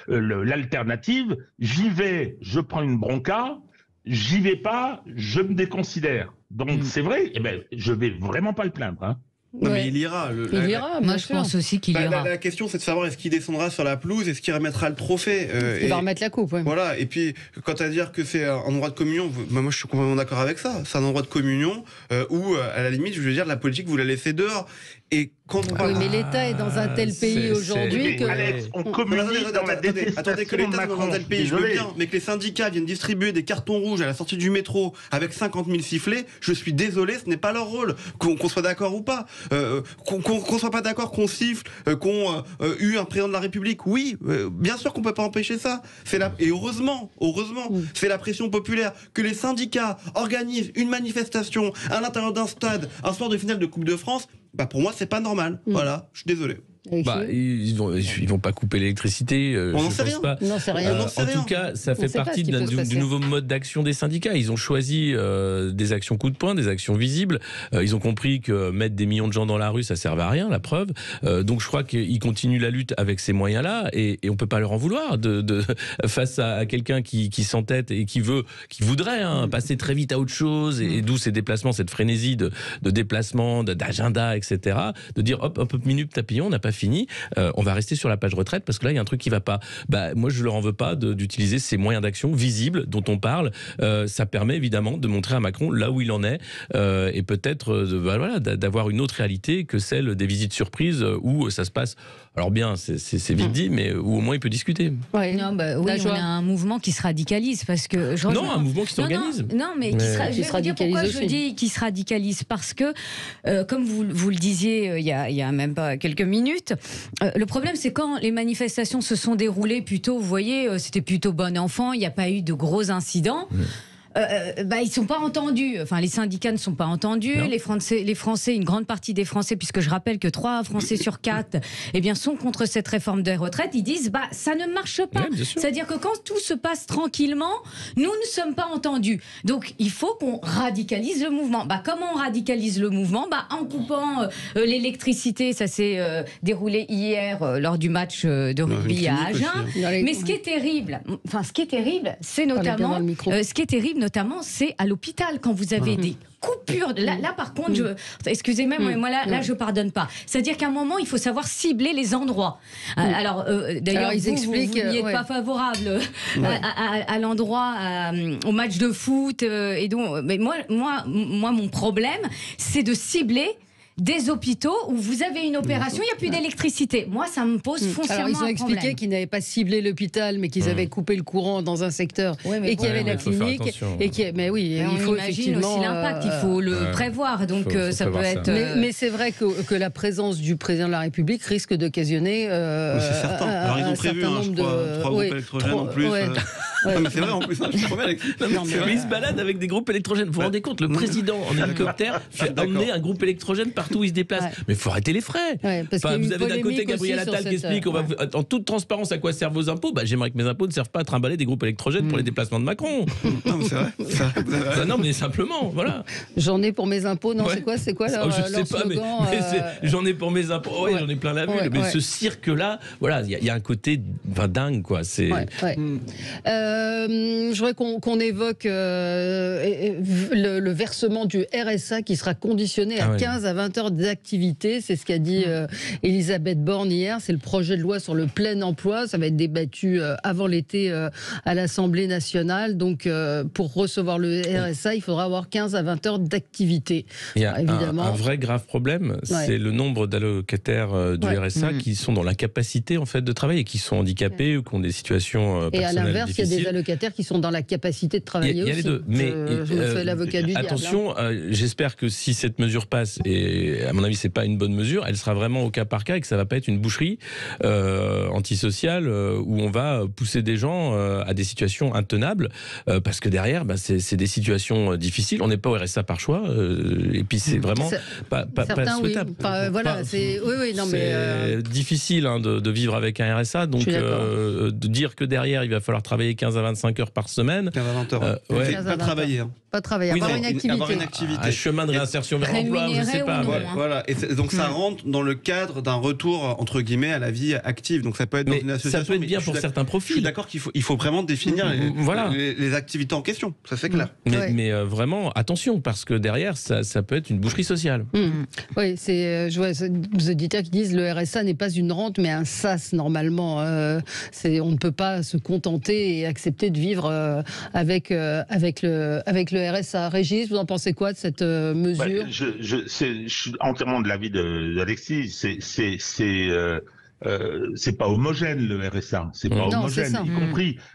l'alternative, j'y vais, je prends une bronca, j'y vais pas, je me déconsidère. Donc c'est vrai. Eh ben je vais vraiment pas le plaindre. Non, mais il ira. Moi, je pense aussi qu'il ira. La question, c'est de savoir est-ce qu'il descendra sur la pelouse, est-ce qu'il remettra le trophée. Il va remettre la coupe. Voilà. Et puis, quant à dire que c'est un endroit de communion, moi, je suis complètement d'accord avec ça. C'est un endroit de communion où, à la limite, je veux dire, la politique, vous la laissez dehors. Et quand on parle... Oui, mais l'État est dans un tel pays aujourd'hui que... Alex, on communique dans la détestation. Attendez, que l'État soit dans un tel pays, je veux bien, mais que les syndicats viennent distribuer des cartons rouges à la sortie du métro avec 50 000 sifflets, je suis désolé, ce n'est pas leur rôle. Qu'on soit d'accord ou pas. Qu'on soit pas d'accord, qu'on siffle, qu'on eu un président de la République, oui, bien sûr qu'on peut pas empêcher ça. Et heureusement, c'est la pression populaire que les syndicats organisent une manifestation à l'intérieur d'un stade, un soir de finale de Coupe de France. Pour moi, c'est pas normal. Voilà, je suis désolé. Ils vont pas couper l'électricité. On n'en sait rien. En tout cas, ça fait partie du nouveau mode d'action des syndicats. Ils ont choisi des actions coup de poing, des actions visibles. Ils ont compris que mettre des millions de gens dans la rue, ça servait à rien, la preuve. Donc je crois qu'ils continuent la lutte avec ces moyens-là, et on peut pas leur en vouloir face à quelqu'un qui s'entête et qui voudrait passer très vite à autre chose, et d'où ces déplacements, cette frénésie de déplacement, d'agenda, etc. De dire hop, minute tapillon, on n'a pas fini, on va rester sur la page retraite parce que là il y a un truc qui va pas. Moi je leur en veux pas d'utiliser ces moyens d'action visibles dont on parle. Ça permet évidemment de montrer à Macron là où il en est, et peut-être d'avoir une autre réalité que celle des visites surprises où ça se passe. Alors bien, c'est vite dit, mais où au moins il peut discuter. Oui, on a un mouvement qui se radicalise parce que un mouvement qui s'organise. Non, mais qui se radicalise. Pourquoi je dis qui se radicalise? Parce que, comme vous le disiez il y a même pas quelques minutes, le problème c'est quand les manifestations se sont déroulées plutôt, vous voyez, c'était plutôt bon enfant, il n'y a pas eu de gros incidents. Ils sont pas entendus. Enfin, les syndicats ne sont pas entendus. Les Français, une grande partie des Français, puisque je rappelle que 3 Français sur 4, sont contre cette réforme des retraites. Ils disent, ça ne marche pas. C'est-à-dire que quand tout se passe tranquillement, nous ne sommes pas entendus. Donc, il faut qu'on radicalise le mouvement. Comment on radicalise le mouvement? En coupant l'électricité. Ça s'est déroulé hier lors du match de rugby à Agen. Mais ce qui est terrible, c'est notamment, c'est à l'hôpital quand vous avez des coupures. Là par contre, excusez-moi, moi là je pardonne pas. C'est-à-dire qu'à un moment, il faut savoir cibler les endroits. Alors, d'ailleurs, ils expliquent, vous n'y êtes pas favorable à l'endroit, au match de foot. Et donc, mais moi, mon problème, c'est de cibler des hôpitaux où vous avez une opération, il n'y a plus d'électricité. Moi, ça me pose foncièrement Alors, ils ont un expliqué problème. qu'ils n'avaient pas ciblé l'hôpital, mais qu'ils avaient coupé le courant dans un secteur et qu'il y avait la clinique. Mais oui, on il faut imagine effectivement aussi l'impact, il faut le prévoir. Donc, faut ça peut prévoir être. ça. Mais c'est vrai que la présence du président de la République risque d'occasionner c'est certain. Alors ils ont prévu, je crois, 3 groupes électrogènes en plus. Non, mais c'est vrai en plus, je te promets, Alex. Mais il se balade avec des groupes électrogènes. Vous vous rendez compte, le président en hélicoptère fait emmener un groupe électrogène partout où il se déplace. Mais il faut arrêter les frais. Parce qu'il y a vous une avez d'un côté polémique Gabriel aussi Attal sur qui explique en toute transparence à quoi servent vos impôts. J'aimerais que mes impôts ne servent pas à trimballer des groupes électrogènes pour les déplacements de Macron. Non, mais c'est vrai. Non, mais simplement, voilà. J'en ai pour mes impôts. Non, c'est quoi leur, je sais leur pas, slogan, mais j'en ai pour mes impôts. Oui, j'en ai plein la vue. Mais ce cirque-là, voilà, il y a un côté dingue, quoi. Je voudrais qu'on évoque le versement du RSA qui sera conditionné à 15 à 20 heures d'activité. C'est ce qu'a dit Elisabeth Borne hier. C'est le projet de loi sur le plein emploi. Ça va être débattu avant l'été à l'Assemblée nationale. Donc, pour recevoir le RSA, il faudra avoir 15 à 20 heures d'activité. Il y a un vrai grave problème, c'est le nombre d'allocataires du RSA qui sont dans l'incapacité en fait de travailler, qui sont handicapés ou qui ont des situations personnelles difficiles. Et à l'inverse, il y a des allocataires qui sont dans la capacité de travailler aussi. Il y a les deux. Mais je me fais l'avocat du diable. Attention, j'espère que si cette mesure passe, et à mon avis c'est pas une bonne mesure, elle sera vraiment au cas par cas et que ça va pas être une boucherie antisociale où on va pousser des gens à des situations intenables parce que derrière c'est des situations difficiles. On n'est pas au RSA par choix et puis c'est vraiment pas souhaitable. C'est difficile de vivre avec un RSA, donc de dire que derrière il va falloir travailler 15 à 25 heures par semaine. 15 à 20 heures. Pas travailler. Pas travailler, avoir une activité. Un chemin de réinsertion vers l'emploi, je sais pas. Voilà. Et donc ça rentre dans le cadre d'un retour entre guillemets à la vie active. Donc ça peut être dans une association. Ça peut être bien pour certains profils. Je suis d'accord qu'il faut vraiment définir les activités en question. Ça c'est clair. Mais vraiment attention parce que derrière ça peut être une boucherie sociale. Oui, je vois des auditeurs qui disent le RSA n'est pas une rente mais un sas normalement. On ne peut pas se contenter et accepter de vivre avec le RSA. Régis, vous en pensez quoi de cette mesure ? Je suis entièrement de l'avis d'Alexis. C'est pas homogène le RSA, c'est pas homogène,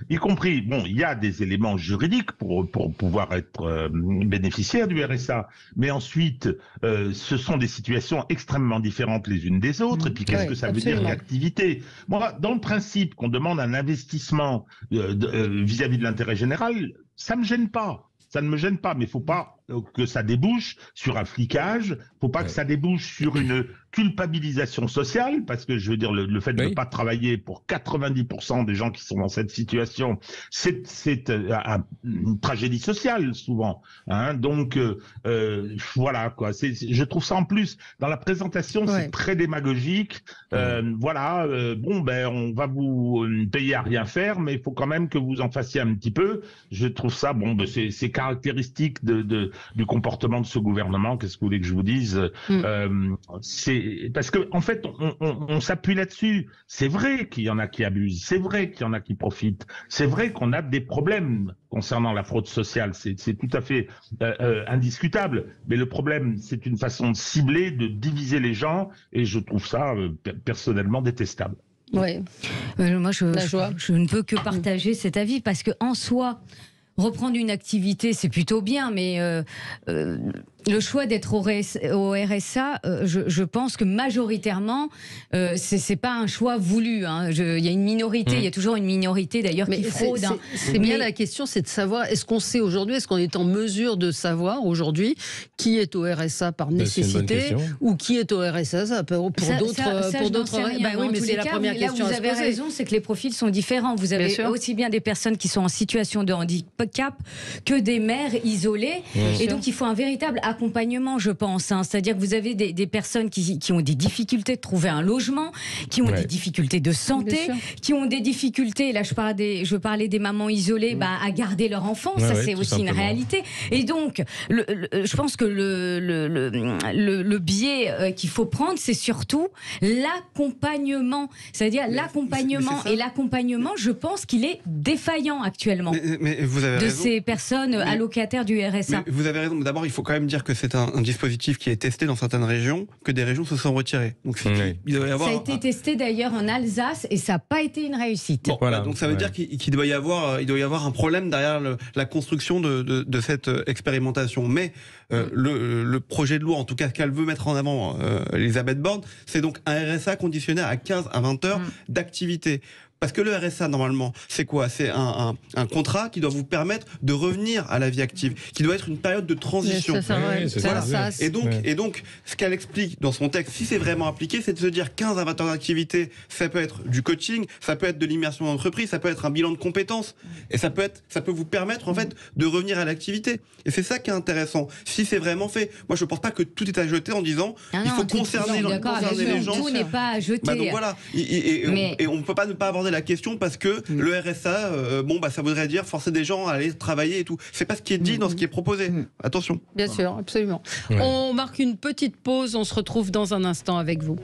y compris. Bon, il y a des éléments juridiques pour pouvoir être bénéficiaire du RSA, mais ensuite, ce sont des situations extrêmement différentes les unes des autres. Et puis, qu'est-ce que ça veut dire l'activité ? Moi, dans le principe qu'on demande un investissement vis-à-vis de l'intérêt général, ça me gêne pas. Ça ne me gêne pas, mais il ne faut pas que ça débouche sur un flicage, il ne faut pas que ça débouche sur une culpabilisation sociale, parce que je veux dire, le fait de ne pas travailler pour 90% des gens qui sont dans cette situation, c'est une tragédie sociale, souvent. Hein. Donc, voilà, quoi. Je trouve ça en plus, dans la présentation, c'est très démagogique. On va vous payer à rien faire, mais il faut quand même que vous en fassiez un petit peu. Je trouve ça, c'est caractéristique du comportement de ce gouvernement. Qu'est-ce que vous voulez que je vous dise ? C'est parce que en fait, on s'appuie là-dessus. C'est vrai qu'il y en a qui abusent, c'est vrai qu'il y en a qui profitent, c'est vrai qu'on a des problèmes concernant la fraude sociale. C'est tout à fait indiscutable. Mais le problème, c'est une façon de cibler, de diviser les gens, et je trouve ça personnellement détestable. Oui. Moi, je ne peux que partager cet avis parce que en soi, reprendre une activité, c'est plutôt bien, mais le choix d'être au RSA, je pense que majoritairement, c'est pas un choix voulu. Hein. Il y a une minorité, il y a toujours une minorité d'ailleurs qui fraude. C'est bien la question, c'est de savoir, est-ce qu'on sait aujourd'hui, est-ce qu'on est en mesure de savoir aujourd'hui qui est au RSA par nécessité ou qui est au RSA pour d'autres raisons. Oui, mais c'est la première question à se poser. Là où vous avez raison, c'est que les profils sont différents. Vous avez aussi bien des personnes qui sont en situation de handicap que des mères isolées. Et donc, il faut un véritable accompagnement, je pense. Hein. C'est-à-dire que vous avez des personnes qui ont des difficultés de trouver un logement, qui ont des difficultés de santé, qui ont des difficultés, là je parlais des mamans isolées, à garder leur enfant, ça c'est aussi une réalité. Et donc, je pense que le biais qu'il faut prendre, c'est surtout l'accompagnement. C'est-à-dire l'accompagnement. Et l'accompagnement, je pense qu'il est défaillant actuellement mais vous avez de ces personnes allocataires du RSA. Mais vous avez raison. D'abord, il faut quand même dire dire que c'est un dispositif qui est testé dans certaines régions, que des régions se sont retirées. Donc il doit y avoir... Ça a été testé d'ailleurs en Alsace et ça n'a pas été une réussite. Bon, voilà, donc ça veut dire qu'il doit y avoir, un problème derrière la construction de cette expérimentation. Mais le projet de loi, en tout cas ce qu'elle veut mettre en avant, Elisabeth Borne, c'est donc un RSA conditionné à 15 à 20 heures d'activité. Parce que le RSA, normalement, c'est quoi? C'est un contrat qui doit vous permettre de revenir à la vie active, qui doit être une période de transition. Et donc, ce qu'elle explique dans son texte, si c'est vraiment appliqué, c'est de se dire 15 à 20 heures d'activité, ça peut être du coaching, ça peut être de l'immersion d'entreprise, ça peut être un bilan de compétences, et ça peut vous permettre, en fait, de revenir à l'activité. Et c'est ça qui est intéressant. Si c'est vraiment fait, moi, je ne pense pas que tout est à jeter en disant, il faut concerner les gens. Tout n'est pas à jeter. Donc voilà. Et on ne peut pas ne pas aborder la question parce que le RSA, ça voudrait dire forcer des gens à aller travailler et tout. C'est pas ce qui est dit dans ce qui est proposé. Attention. Bien sûr, absolument. Ouais. On marque une petite pause, on se retrouve dans un instant avec vous.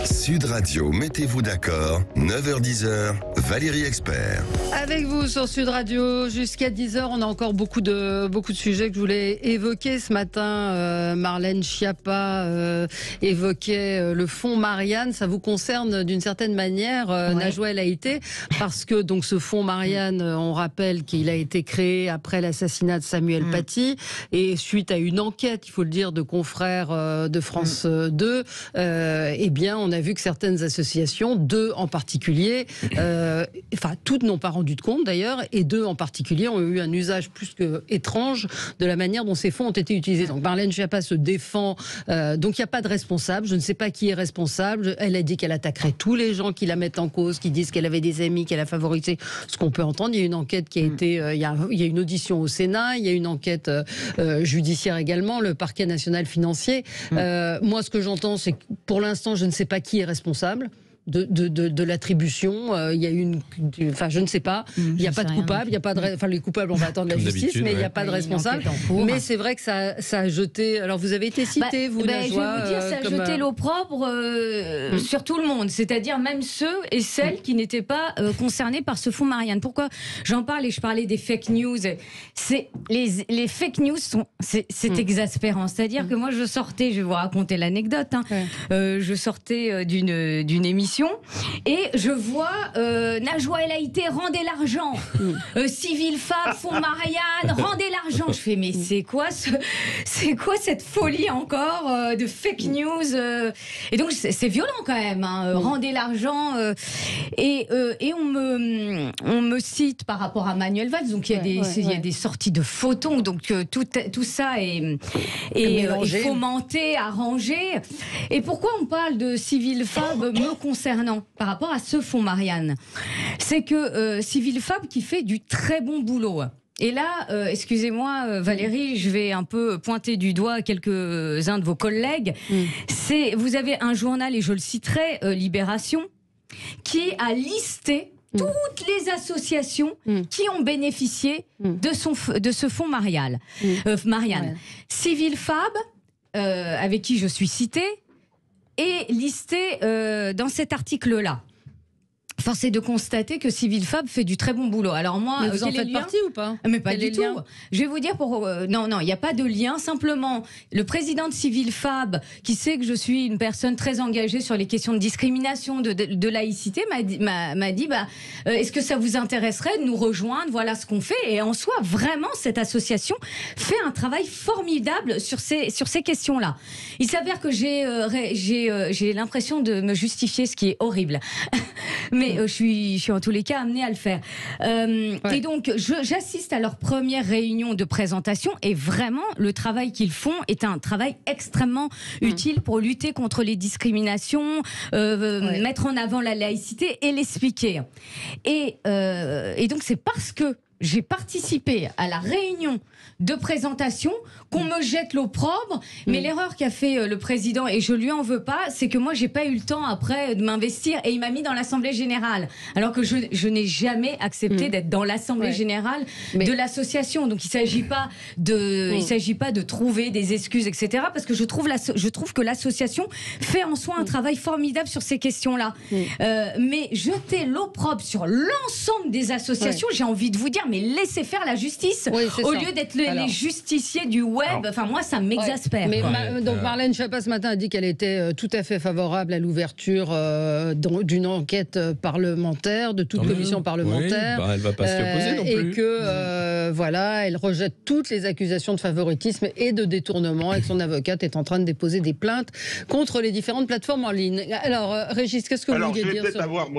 Sud Radio, mettez-vous d'accord, 9h-10h, Valérie Expert. Avec vous sur Sud Radio jusqu'à 10h, on a encore beaucoup de sujets que je voulais évoquer ce matin. Marlène Schiappa évoquait le fonds Marianne. Ça vous concerne d'une certaine manière, Najwa El Haïté, parce que donc ce fonds Marianne, on rappelle qu'il a été créé après l'assassinat de Samuel Paty et suite à une enquête, il faut le dire, de confrères de France 2. Eh bien, on a vu que certaines associations, deux en particulier, toutes n'ont pas rendu de compte d'ailleurs, et deux en particulier ont eu un usage plus que étrange de la manière dont ces fonds ont été utilisés. Donc Marlène Schiappa se défend, donc il n'y a pas de responsable, je ne sais pas qui est responsable. Elle a dit qu'elle attaquerait tous les gens qui la mettent en cause, qui disent qu'elle avait des amis, qu'elle a favorisé, ce qu'on peut entendre. Il y a une enquête qui a été, il y a une audition au Sénat, il y a une enquête judiciaire également, le parquet national financier. Moi, ce que j'entends, c'est que pour l'instant, je ne sais pas qui est responsable de l'attribution. Il y a je ne sais pas. Il n'y a pas de coupable. Il y a pas de. Les coupables, on va attendre la justice, mais il n'y a pas de responsable. Mais c'est vrai que ça a jeté. Alors vous avez été cité, vous, Najwa, je vais vous dire, ça a jeté l'opprobre sur tout le monde, c'est-à-dire même ceux et celles qui n'étaient pas concernés par ce fonds Marianne. Pourquoi j'en parle et je parlais des fake news? Les fake news c'est exaspérant. C'est-à-dire que moi je vais vous raconter l'anecdote. Je sortais d'une émission. Et je vois Najwa El Haïté, rendez l'argent. Civil Fab, fonds Marianne, rendez l'argent. Je fais, mais c'est quoi cette folie encore de fake news Et donc c'est violent quand même. Rendez l'argent. Et on me cite par rapport à Manuel Valls. Donc il y a des sorties de photos. Donc tout ça est fomenté, arrangé. Et pourquoi on parle de Civil Fab me concernant par rapport à ce fonds Marianne? C'est que Civil Fab qui fait du très bon boulot. Et là, excusez-moi Valérie, je vais un peu pointer du doigt quelques-uns de vos collègues. Vous avez un journal, et je le citerai, Libération, qui a listé toutes les associations qui ont bénéficié de ce fonds Marianne. Civil Fab, avec qui je suis citée, est listé dans cet article-là. Force est de constater que Civil Fab fait du très bon boulot. Alors moi, mais vous en faites partie ou pas? Mais pas du tout. Je vais vous dire non, il n'y a pas de lien. Simplement, le président de Civil Fab, qui sait que je suis une personne très engagée sur les questions de discrimination, de laïcité, m'a dit est-ce que ça vous intéresserait de nous rejoindre? Voilà ce qu'on fait. Et en soi, vraiment, cette association fait un travail formidable sur ces questions-là. Il s'avère que j'ai l'impression de me justifier, ce qui est horrible. Mais je suis en tous les cas amenée à le faire. Et donc, j'assiste à leur première réunion de présentation et vraiment, le travail qu'ils font est un travail extrêmement utile pour lutter contre les discriminations, mettre en avant la laïcité et l'expliquer. Et donc, c'est parce que j'ai participé à la réunion de présentation qu'on me jette l'opprobre. Mais l'erreur qu'a fait le président, et je lui en veux pas, c'est que moi j'ai pas eu le temps après de m'investir et il m'a mis dans l'Assemblée Générale. Alors que je n'ai jamais accepté d'être dans l'Assemblée Générale de l'association. Donc il s'agit pas de trouver des excuses, etc. Parce que je trouve que l'association fait en soi un travail formidable sur ces questions-là. Mais jeter l'opprobre sur l'ensemble des associations, j'ai envie de vous dire, mais laissez faire la justice au lieu d'être les justiciers du web. Enfin, moi, ça m'exaspère. Donc Marlène Schiappa ce matin a dit qu'elle était tout à fait favorable à l'ouverture d'une enquête parlementaire, de toute commission parlementaire. Elle va pas s'y opposer non plus. Et que voilà, elle rejette toutes les accusations de favoritisme et de détournement, et que son avocate est en train de déposer des plaintes contre les différentes plateformes en ligne. Alors, Régis, qu'est-ce que vous vouliez dire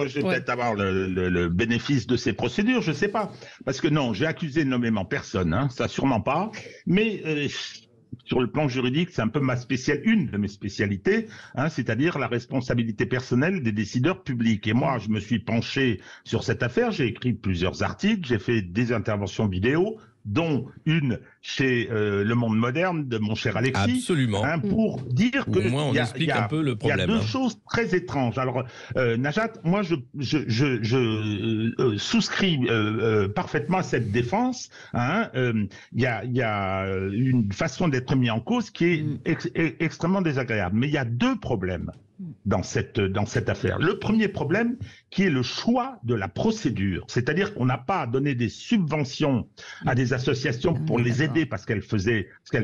je vais peut-être avoir le bénéfice de ces procédures, je ne sais pas. Parce que non, j'ai accusé nommément personne, hein, ça sûrement pas. Mais sur le plan juridique, c'est un peu une de mes spécialités, hein, c'est-à-dire la responsabilité personnelle des décideurs publics. Et moi, je me suis penché sur cette affaire, j'ai écrit plusieurs articles, j'ai fait des interventions vidéo, dont une chez Le Monde Moderne de mon cher Alexis. Absolument. Hein, pour dire que au moins on explique un peu le problème. Il y a deux choses très étranges. Alors, Najat, moi, je souscris parfaitement à cette défense. Hein. Il y a une façon d'être mis en cause qui est extrêmement désagréable. Mais il y a deux problèmes dans cette affaire. Le premier problème, qui est le choix de la procédure. C'est-à-dire qu'on n'a pas donné des subventions à des associations pour les aider parce ce qu'elles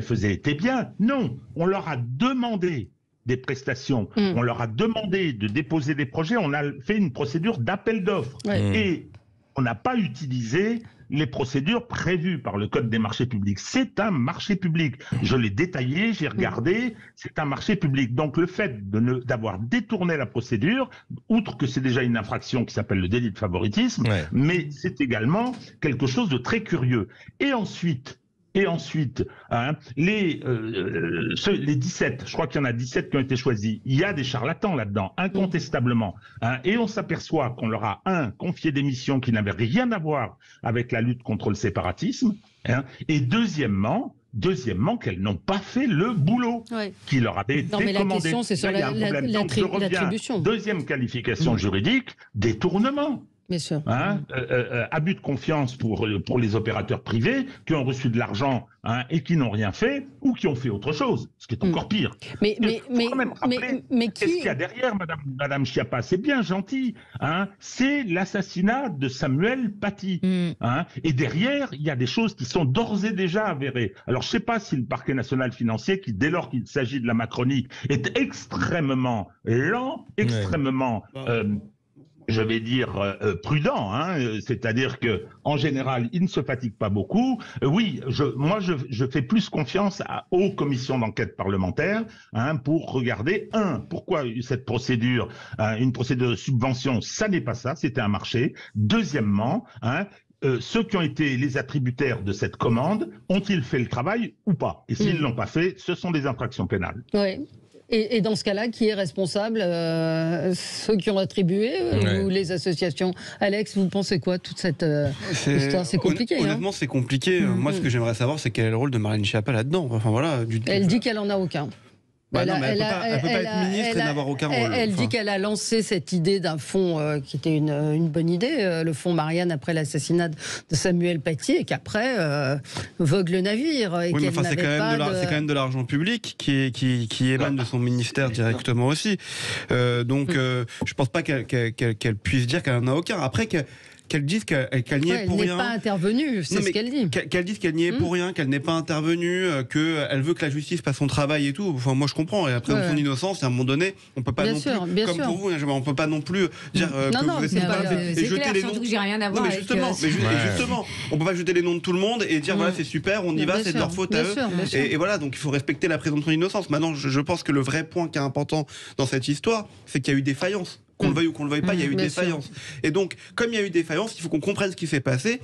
faisaient était bien. Non, on leur a demandé des prestations, on leur a demandé de déposer des projets, on a fait une procédure d'appel d'offres. Et on n'a pas utilisé les procédures prévues par le Code des marchés publics. C'est un marché public. Je l'ai détaillé, j'ai regardé, c'est un marché public. Donc le fait d'avoir détourné la procédure, outre que c'est déjà une infraction qui s'appelle le délit de favoritisme, mais c'est également quelque chose de très curieux. Et ensuite, hein, les 17, je crois qu'il y en a 17 qui ont été choisis, il y a des charlatans là-dedans, incontestablement. Hein, et on s'aperçoit qu'on leur a, confié des missions qui n'avaient rien à voir avec la lutte contre le séparatisme, hein, et deuxièmement, qu'elles n'ont pas fait le boulot qui leur avait été commandé. Mais la question, c'est sur l'attribution. Deuxième qualification juridique, détournement. Bien sûr. Hein, abus de confiance pour les opérateurs privés qui ont reçu de l'argent, hein, et qui n'ont rien fait ou qui ont fait autre chose, ce qui est encore pire. Mais qui... Qu'est-ce qu'il y a derrière, Madame Schiappa? C'est bien gentil, hein, c'est l'assassinat de Samuel Paty. Hein, et derrière, il y a des choses qui sont d'ores et déjà avérées. Alors, je ne sais pas si le parquet national financier, qui dès lors qu'il s'agit de la Macronie, est extrêmement lent, extrêmement... je vais dire prudent, hein, c'est-à-dire que en général, il ne se fatigue pas beaucoup. Moi, je fais plus confiance aux commissions d'enquête parlementaire, hein, pour regarder pourquoi cette procédure, une procédure de subvention, ça n'est pas ça, c'était un marché. Deuxièmement, hein, ceux qui ont été les attributaires de cette commande, ont-ils fait le travail ou pas? Et s'ils ne l'ont pas fait, ce sont des infractions pénales. Oui. Et dans ce cas-là, qui est responsable? Ceux qui ont attribué ou les associations? Alex, vous pensez quoi, toute cette histoire? C'est compliqué. Honnêtement, c'est compliqué. Moi, ce que j'aimerais savoir, c'est quel est le rôle de Marlène Schiappa là-dedans. Enfin, voilà, Elle dit qu'elle n'en a aucun. Elle ne peut pas être ministre et n'avoir aucun rôle. Elle dit qu'elle a lancé cette idée d'un fonds qui était une bonne idée, le fonds Marianne, après l'assassinat de Samuel Paty, et qu'après vogue le navire. Et mais c'est quand même de l'argent public qui émane de son ministère directement aussi. Je ne pense pas qu'elle puisse dire qu'elle n'en a aucun. Après, qu'elle dise qu'elle n'y est pour rien. Elle n'est pas intervenue, c'est ce qu'elle dit. Qu'elle dise qu'elle n'y est pour rien, qu'elle n'est pas intervenue, qu'elle veut que la justice fasse son travail et tout. Enfin, moi, je comprends. Et après, son innocence, à un moment donné, on peut pas pour vous, on peut pas non plus dire que vous êtes pas et jeter les noms. Surtout que j'ai rien à voir avec justement, on peut pas jeter les noms de tout le monde et dire voilà, c'est super, on y va, c'est de leur faute à eux. Et voilà, donc il faut respecter la présomption d'innocence. Maintenant, je pense que le vrai point qui est important dans cette histoire, c'est qu'il y a eu défaillance. Qu'on le veuille ou qu'on le veuille pas, il y a eu défaillance. Et donc, comme il y a eu défaillance, il faut qu'on comprenne ce qui s'est passé.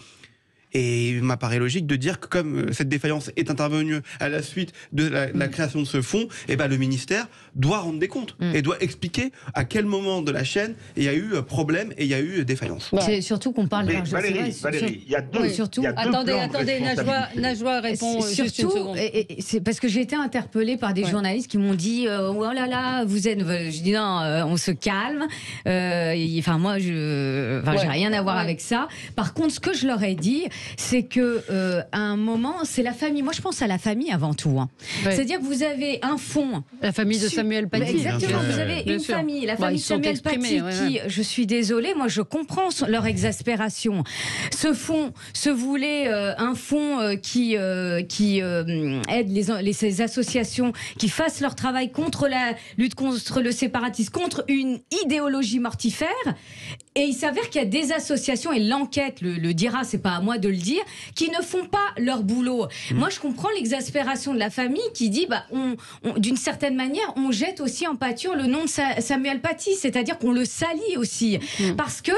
Et il m'apparaît logique de dire que comme cette défaillance est intervenue à la suite de la création de ce fonds, et le ministère doit rendre des comptes et doit expliquer à quel moment de la chaîne il y a eu problème et il y a eu défaillance. C'est surtout qu'on parle d'argent. Valérie, il y a deux. Attendez, Najwa répond juste une seconde. C'est parce que j'ai été interpellée par des journalistes qui m'ont dit oh là là, vous êtes. Je dis non, on se calme. Moi, j'ai rien à voir avec ça. Par contre, ce que je leur ai dit, c'est que à un moment, c'est la famille. Moi, je pense à la famille avant tout. Hein. Ouais. C'est-à-dire que vous avez un fond. La famille de Samuel Paty. Exactement. Vous avez une famille, la famille de Samuel Paty, qui, je suis désolée, moi, je comprends leur exaspération. Ce fonds se voulait un fonds qui aide ces associations qui fassent leur travail contre la lutte contre le séparatisme, contre une idéologie mortifère. Et il s'avère qu'il y a des associations, et l'enquête le dira, c'est pas à moi de le dire, qui ne font pas leur boulot. Moi, je comprends l'exaspération de la famille qui dit, d'une certaine manière, on jette aussi en pâture le nom de Samuel Paty, c'est-à-dire qu'on le salit aussi. Parce que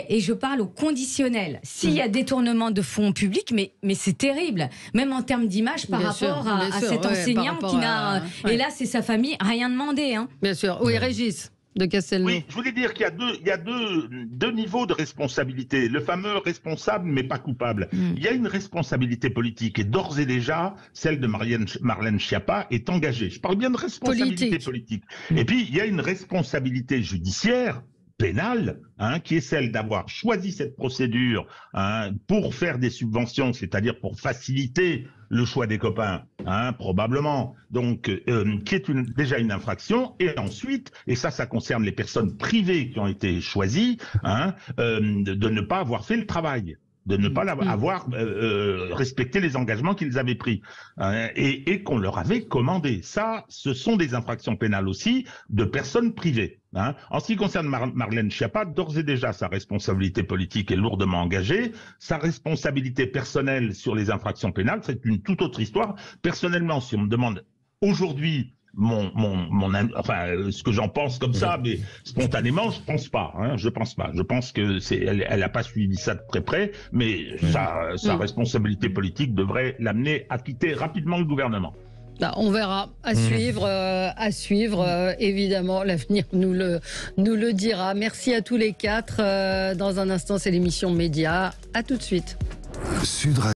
et je parle au conditionnel, s'il y a détournement de fonds publics, mais c'est terrible, même en termes d'image par rapport à cet enseignant qui n'a, et là, c'est sa famille, rien demandé. Hein. Bien sûr. Oui, Régis de Castelnau. Oui, je voulais dire qu'il y a deux niveaux de responsabilité. Le fameux responsable mais pas coupable. Il y a une responsabilité politique et d'ores et déjà, celle de Marlène Schiappa est engagée. Je parle bien de responsabilité politique. Et puis, il y a une responsabilité judiciaire, pénale, qui est celle d'avoir choisi cette procédure pour faire des subventions, c'est-à-dire pour faciliter le choix des copains, probablement, donc qui est déjà une infraction, et ensuite, et ça concerne les personnes privées qui ont été choisies, de ne pas avoir fait le travail, de ne pas avoir respecté les engagements qu'ils avaient pris et qu'on leur avait commandé. Ça, ce sont des infractions pénales aussi de personnes privées. En ce qui concerne Marlène Schiappa, d'ores et déjà, sa responsabilité politique est lourdement engagée. Sa responsabilité personnelle sur les infractions pénales, c'est une toute autre histoire. Personnellement, si on me demande aujourd'hui ce que j'en pense comme ça, mais spontanément, je pense pas. Je pense pas. Je pense que elle a pas suivi ça de très près, mais sa responsabilité politique devrait l'amener à quitter rapidement le gouvernement. On verra, à suivre, évidemment, l'avenir nous le dira. Merci à tous les quatre. Dans un instant, c'est l'émission Média. À tout de suite.